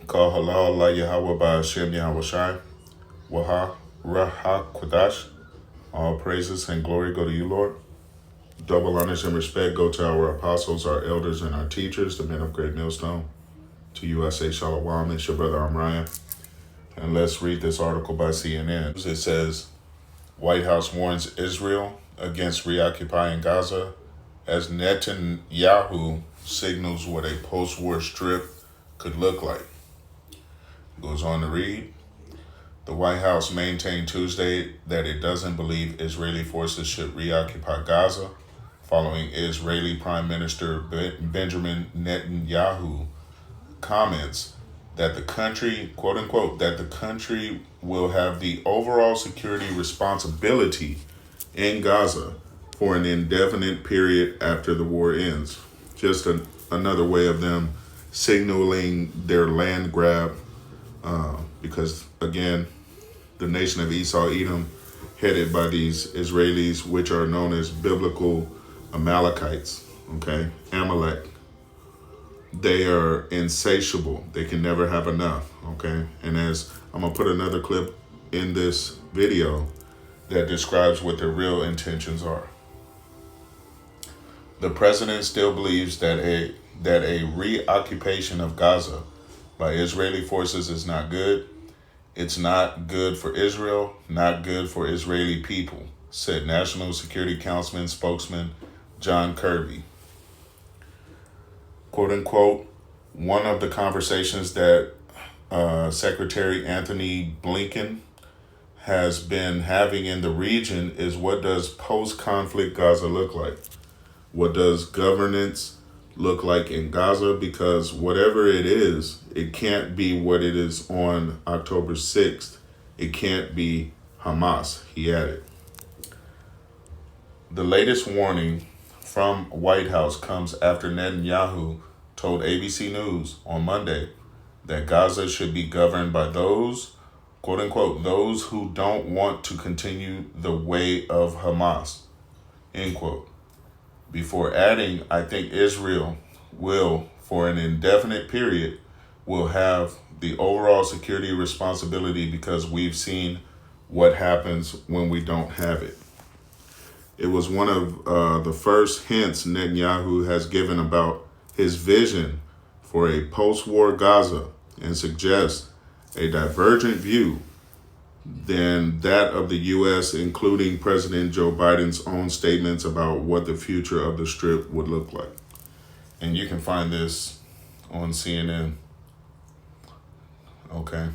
Call halal Allah Yahweh by Hashem Yahweh Shai. Waha Raha Kwadash. All praises and glory go to you, Lord. Double honors and respect go to our apostles, our elders, and our teachers, the men of Great Millstone. To you I say Shalom, it's your brother Amryan. And let's read this article by CNN. It says, White House warns Israel against reoccupying Gaza as Netanyahu signals what a post-war strip could look like. Goes on to read, the White House maintained Tuesday that it doesn't believe Israeli forces should reoccupy Gaza following Israeli Prime Minister Benjamin Netanyahu comments that the country, quote unquote, that the country will have the overall security responsibility in Gaza for an indefinite period after the war ends. Just another way of them signaling their land grab, because again, the nation of Esau, Edom, headed by these Israelis, which are known as biblical Amalekites, okay, Amalek. They are insatiable. They can never have enough, okay? And as I'm going to put another clip in this video that describes what their real intentions are. The president still believes that a reoccupation of Gaza by Israeli forces is not good. It's not good for Israel, not good for Israeli people, said National Security Council spokesman John Kirby. Quote unquote, one of the conversations that Secretary Anthony Blinken has been having in the region is, what does post-conflict Gaza look like? What does governance look like in Gaza? Because whatever it is, it can't be what it is on October 6th. It can't be Hamas, he added. The latest warning from White House comes after Netanyahu told ABC News on Monday that Gaza should be governed by those, quote unquote, those who don't want to continue the way of Hamas, end quote. Before adding, I think Israel will, for an indefinite period, will have the overall security responsibility because we've seen what happens when we don't have it. It was one of the first hints Netanyahu has given about his vision for a post-war Gaza and suggests a divergent view than that of the U.S., including President Joe Biden's own statements about what the future of the Strip would look like. And you can find this on CNN. Okay.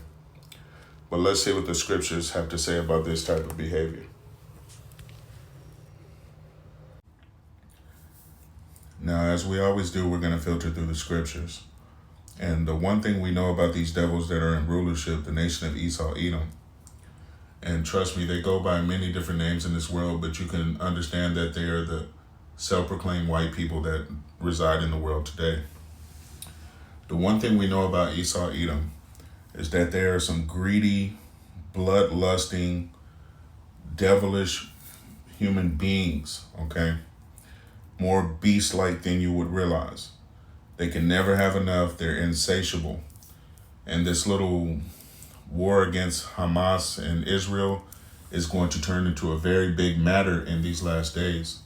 But let's see what the scriptures have to say about this type of behavior. Now, as we always do, we're going to filter through the scriptures. And the one thing we know about these devils that are in rulership, the nation of Esau, Edom, and trust me, they go by many different names in this world, but you can understand that they are the self-proclaimed white people that reside in the world today. The one thing we know about Esau, Edom, is that they are some greedy, bloodlusting, devilish human beings, okay? More beast-like than you would realize. They can never have enough. They're insatiable. And this little war against Hamas and Israel is going to turn into a very big matter in these last days.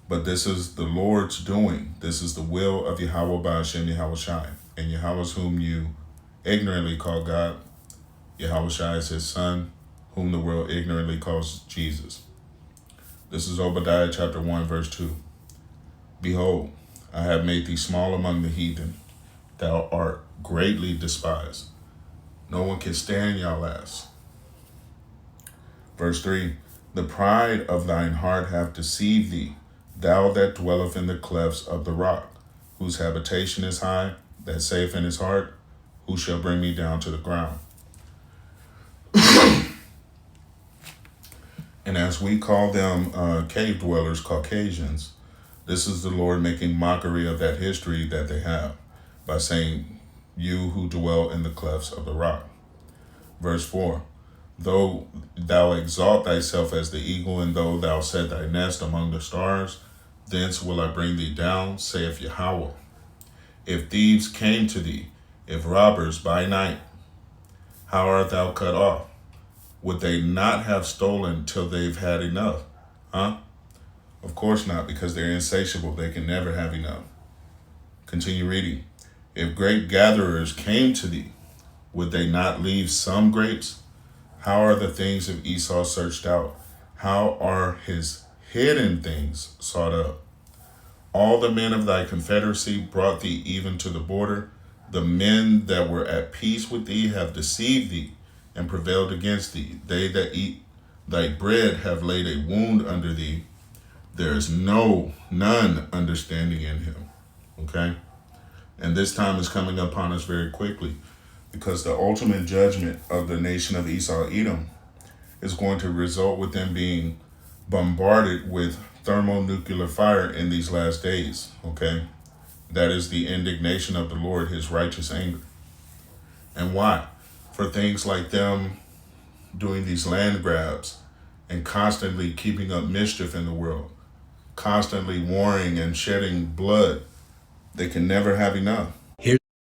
But this is the Lord's doing. This is the will of Yahweh by Hashem Yahweh Shai. And Yahweh whom you ignorantly call God. Yahweh Shai is his son, whom the world ignorantly calls Jesus. This is Obadiah chapter 1, verse 2. Behold, I have made thee small among the heathen. Thou art greatly despised. No one can stand your last. Verse 3. The pride of thine heart hath deceived thee, thou that dwelleth in the clefts of the rock, whose habitation is high, that saith in his heart, who shall bring me down to the ground? And as we call them cave dwellers, Caucasians, this is the Lord making mockery of that history that they have by saying, you who dwell in the clefts of the rock. Verse 4, though thou exalt thyself as the eagle, and though thou set thy nest among the stars, thence will I bring thee down, saith Yahweh. If thieves came to thee, If robbers by night, how art thou cut off? Would they not have stolen till they've had enough? Huh? Of course not, because they're insatiable. They can never have enough. Continue reading. If grape gatherers came to thee, would they not leave some grapes? How are the things of Esau searched out? How are his hidden things sought up? All the men of thy confederacy brought thee even to the border. The men that were at peace with thee have deceived thee and prevailed against thee. They that eat thy bread have laid a wound under thee. There is none understanding in him. Okay? And this time is coming upon us very quickly, because the ultimate judgment of the nation of Esau, Edom, is going to result with them being bombarded with thermonuclear fire in these last days. Okay? That is the indignation of the Lord, his righteous anger. And why? For things like them doing these land grabs and constantly keeping up mischief in the world, constantly warring and shedding blood. They can never have enough.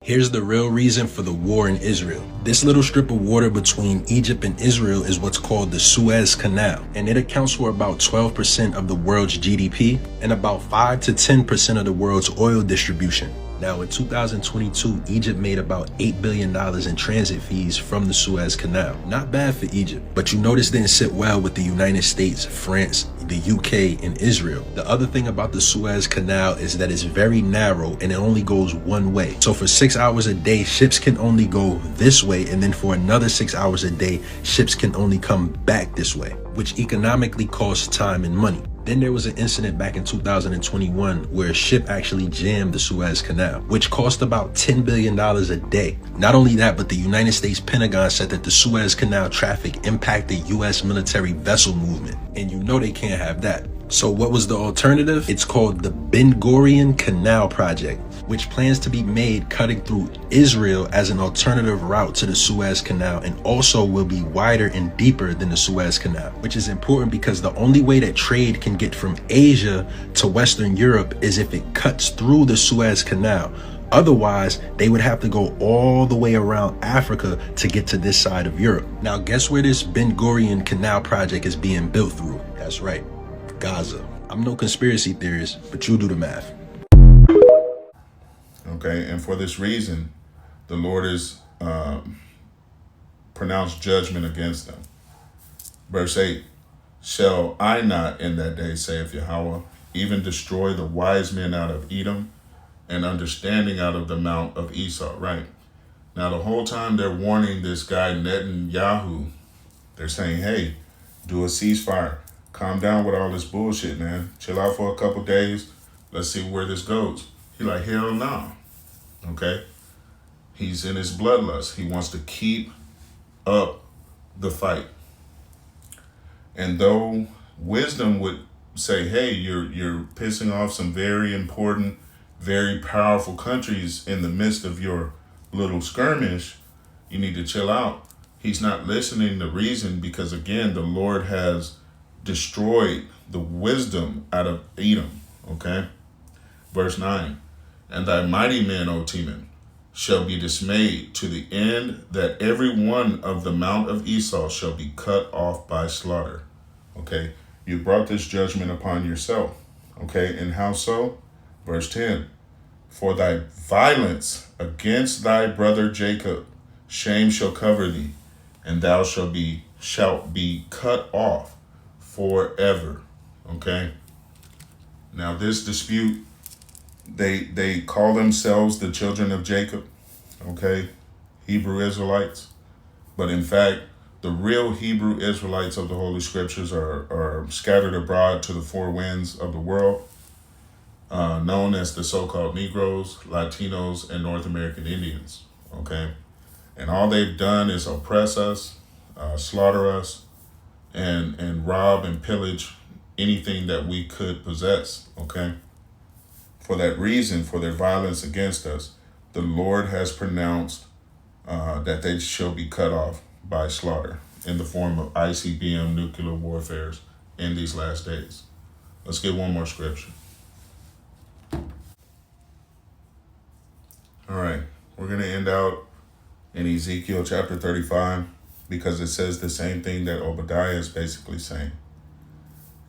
Here's the real reason for the war in Israel. This little strip of water between Egypt and Israel is what's called the Suez Canal, and it accounts for about 12% of the world's GDP and about 5 to 10% of the world's oil distribution. Now, in 2022, Egypt made about $8 billion in transit fees from the Suez Canal. Not bad for Egypt, but you notice didn't sit well with the United States, France, the UK, and Israel. The other thing about the Suez Canal is that it's very narrow and it only goes one way. So for 6 hours a day, ships can only go this way, and then for another 6 hours a day, ships can only come back this way, which economically costs time and money. Then there was an incident back in 2021 where a ship actually jammed the Suez Canal, which cost about $10 billion a day. Not only that, but the United States Pentagon said that the Suez Canal traffic impacted U.S. military vessel movement. And you know they can't have that. So what was the alternative? It's called the Ben Gurion Canal Project, which plans to be made cutting through Israel as an alternative route to the Suez Canal, and also will be wider and deeper than the Suez Canal, which is important because the only way that trade can get from Asia to Western Europe is if it cuts through the Suez Canal. Otherwise, they would have to go all the way around Africa to get to this side of Europe. Now, guess where this Ben Gurion Canal Project is being built through? That's right, Gaza. I'm no conspiracy theorist, but you do the math. Okay, and for this reason, the Lord has pronounced judgment against them. Verse 8, shall I not in that day, saith Yahweh, even destroy the wise men out of Edom and understanding out of the mount of Esau, right? Now, the whole time they're warning this guy Netanyahu, they're saying, hey, do a ceasefire. Calm down with all this bullshit, man. Chill out for a couple days. Let's see where this goes. He's like, hell no. Okay? He's in his bloodlust. He wants to keep up the fight. And though wisdom would say, hey, you're pissing off some very important, very powerful countries in the midst of your little skirmish, you need to chill out. He's not listening to reason because, again, the Lord has destroyed the wisdom out of Edom. Okay? Verse 9, and thy mighty men, O Teman, shall be dismayed to the end that every one of the mount of Esau shall be cut off by slaughter. Okay? You brought this judgment upon yourself. Okay? And how so? Verse 10, for thy violence against thy brother Jacob, shame shall cover thee, and thou shalt be cut off forever. Okay? Now this dispute, they call themselves the children of Jacob, okay? Hebrew Israelites. But in fact, the real Hebrew Israelites of the Holy Scriptures are scattered abroad to the four winds of the world, known as the so-called Negroes, Latinos, and North American Indians, okay? And all they've done is oppress us, slaughter us, and rob and pillage anything that we could possess, okay? For that reason, for their violence against us, the Lord has pronounced that they shall be cut off by slaughter in the form of ICBM nuclear warfare in these last days. Let's get one more scripture. All right, We're going to end out in Ezekiel chapter 35 because it says the same thing that Obadiah is basically saying.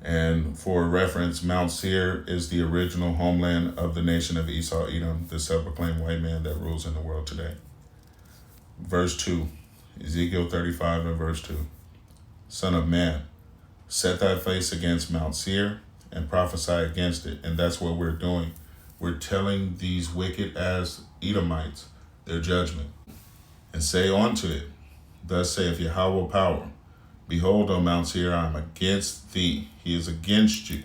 And for reference, Mount Seir is the original homeland of the nation of Esau Edom, the self-proclaimed white man that rules in the world today. Verse 2, Ezekiel 35 and verse 2. Son of man, set thy face against Mount Seir and prophesy against it. And that's what we're doing. We're telling these wicked as Edomites their judgment. And say unto it, thus saith Yahweh power, behold, O Mount Seir, I am against thee. He is against you.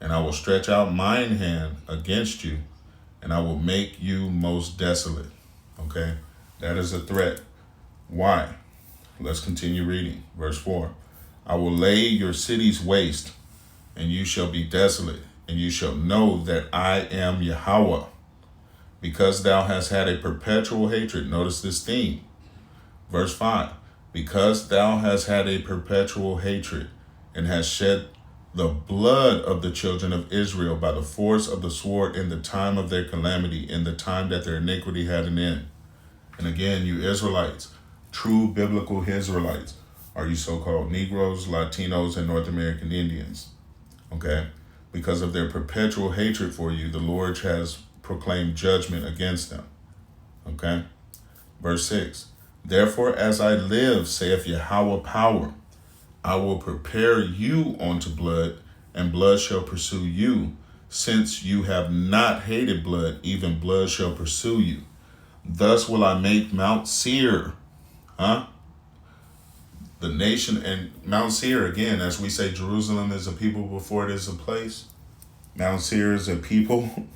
And I will stretch out mine hand against you, and I will make you most desolate. Okay? That is a threat. Why? Let's continue reading. Verse 4. I will lay your cities waste, and you shall be desolate, and you shall know that I am Yahweh. Because thou hast had a perpetual hatred. Notice this theme. Verse 5. Because thou hast had a perpetual hatred, and hast shed the blood of the children of Israel by the force of the sword in the time of their calamity, in the time that their iniquity had an end. And again, you Israelites, true biblical Israelites, are you so-called Negroes, Latinos, and North American Indians. Okay? Because of their perpetual hatred for you, the Lord has proclaimed judgment against them. Okay? Verse 6. Therefore, as I live, saith Yahweh power, I will prepare you unto blood, and blood shall pursue you. Since you have not hated blood, even blood shall pursue you. Thus will I make Mount Seir, the nation, and Mount Seir, again, as we say, Jerusalem is a people before it is a place. Mount Seir is a people.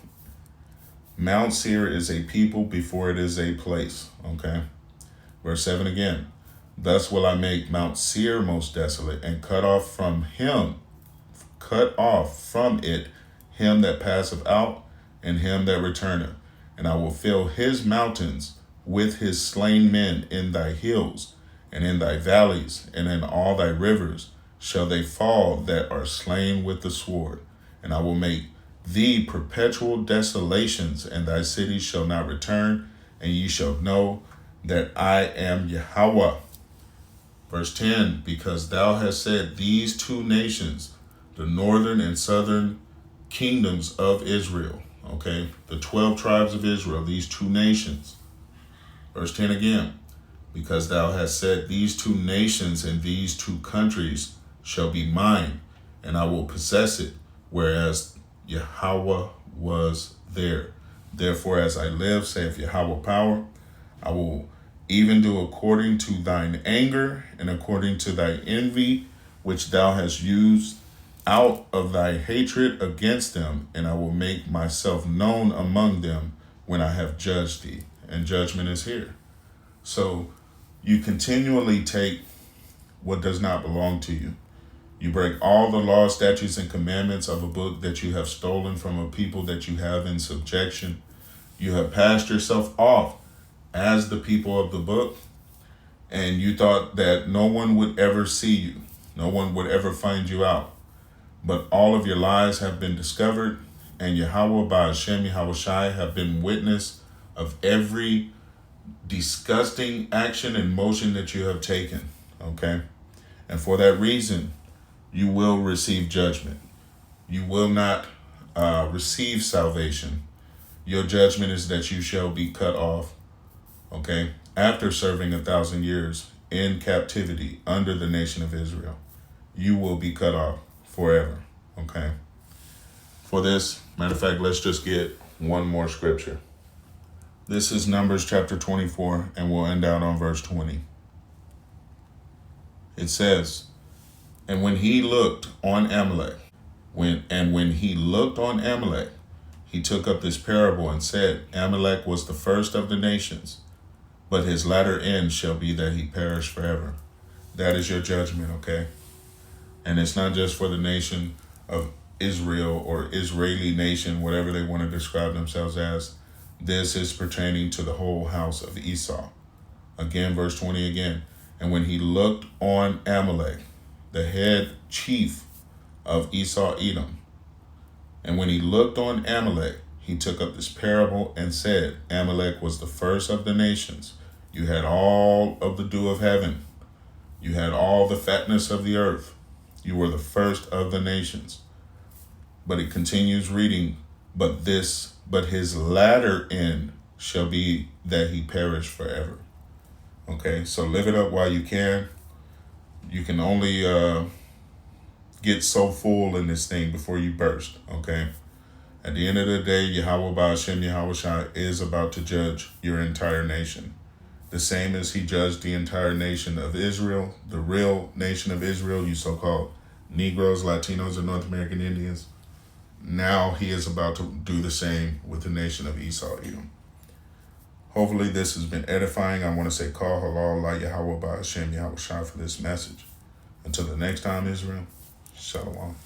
Mount Seir is a people before it is a place. Okay. Verse 7 again. Thus will I make Mount Seir most desolate, and cut off from it him that passeth out, and him that returneth. And I will fill his mountains with his slain men in thy hills, and in thy valleys, and in all thy rivers shall they fall that are slain with the sword. And I will make thee perpetual desolations, and thy cities shall not return, and ye shall know that I am Yahweh. Verse 10, because thou hast said these two nations, the northern and southern kingdoms of Israel, okay, the 12 tribes of Israel, these two nations. Verse 10 again, because thou hast said these two nations and these two countries shall be mine, and I will possess it, whereas Yahweh was there. Therefore, as I live, saith Yahweh power, I will even do according to thine anger and according to thy envy, which thou hast used out of thy hatred against them, and I will make myself known among them when I have judged thee. And judgment is here. So you continually take what does not belong to you. You break all the laws, statutes, and commandments of a book that you have stolen from a people that you have in subjection. You have passed yourself off as the people of the book, and you thought that no one would ever see you. No one would ever find you out. But all of your lies have been discovered, and Yahweh by Hashem Yahushai have been witness of every disgusting action and motion that you have taken. Okay? And for that reason, you will receive judgment. You will not receive salvation. Your judgment is that you shall be cut off. Okay, after serving 1,000 years in captivity under the nation of Israel, you will be cut off forever. Okay. For this, matter of fact, let's just get one more scripture. This is Numbers chapter 24, and we'll end out on verse 20. It says, and when he looked on Amalek, when he looked on Amalek, he took up this parable and said, Amalek was the first of the nations, but his latter end shall be that he perish forever. That is your judgment, okay? And it's not just for the nation of Israel or Israeli nation, whatever they want to describe themselves as. This is pertaining to the whole house of Esau. Again, verse 20 again. And when he looked on Amalek, the head chief of Esau Edom, and when he looked on Amalek, he took up this parable and said, Amalek was the first of the nations. You had all of the dew of heaven. You had all the fatness of the earth. You were the first of the nations. But it continues reading, but his latter end shall be that he perish forever. Okay, so live it up while you can. You can only get so full in this thing before you burst, okay? At the end of the day, Yahweh Ba'ashem Yahushua is about to judge your entire nation. The same as he judged the entire nation of Israel, the real nation of Israel, you so-called Negroes, Latinos, and North American Indians. Now he is about to do the same with the nation of Esau, Edom. Hopefully this has been edifying. I want to say, call halal la Yahweh Ba'ashem Yahushua for this message. Until the next time, Israel, Shalom.